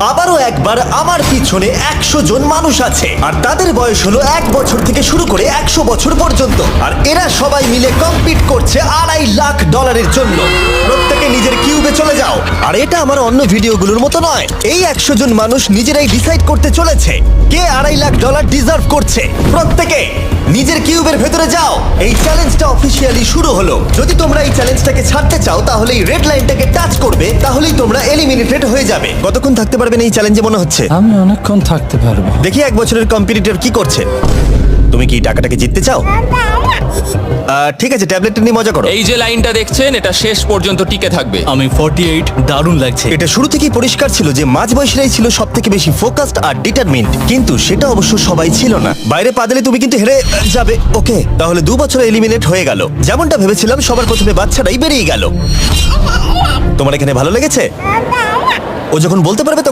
আবারও একবার আমার পিছনে 100 জন মানুষ আছে আর তাদের বয়স হলো 1 বছর থেকে শুরু করে 100 বছর পর্যন্ত। আর এরা সবাই মিলে কম্পিট করছে $2.5 লাখ জন্য। প্রত্যেকে নিজের কিউবে চলে যাও। আর এটা আমার অন্য ভিডিওগুলোর মতো নয়। এই 100 জন মানুষ নিজেরাই ডিসাইড করতে চলেছে কে $2.5 লাখ ডিজার্ভ করছে। প্রত্যেকে নিজের কিউবের ভেতরে যাও। এই চ্যালেঞ্জটা অফিসিয়ালি শুরু হলো। যদি তোমরা এই চ্যালেঞ্জটাকে ছাড়তে চাও তাহলে এই রেড লাইনটাকে টাচ করবে, তাহলেই তোমরা এলিমিনেটেড হয়ে যাবে। কতক্ষণ থাকতে পারবেন এই চ্যালেঞ্জে মনে হচ্ছে? আমি অনেকক্ষণ থাকতে পারবো। দেখি 1 বছরের কম্পিটিটর কি করছে। তুমি কি টাকাটাকে জিততে চাও? ঠিক আছে, ট্যাবলেটটা নিয়ে মজা করো। এই যে লাইনটা দেখছেন এটা শেষ পর্যন্ত টিকে থাকবে। আমি 48, দারুণ লাগছে। এটা শুরু থেকেই পরিষ্কার ছিল যে মাঝবয়সীরাই ছিল সব থেকে বেশি ফোকাসড আর ডিটারমিন্ড, কিন্তু সেটা অবশ্য সবাই ছিল না। বাইরে পা দিলে তুমি কিন্তু হেরে যাবে। ওকে, তাহলে 2 বছর এলিমিনেট হয়ে গেল। যেমনটা ভেবেছিলাম, সবার প্রথমে বাচ্চাটাই বেরিয়ে গেল। তোমার এখানে ভালো লেগেছে? ও যখন বলতে পারবে তখন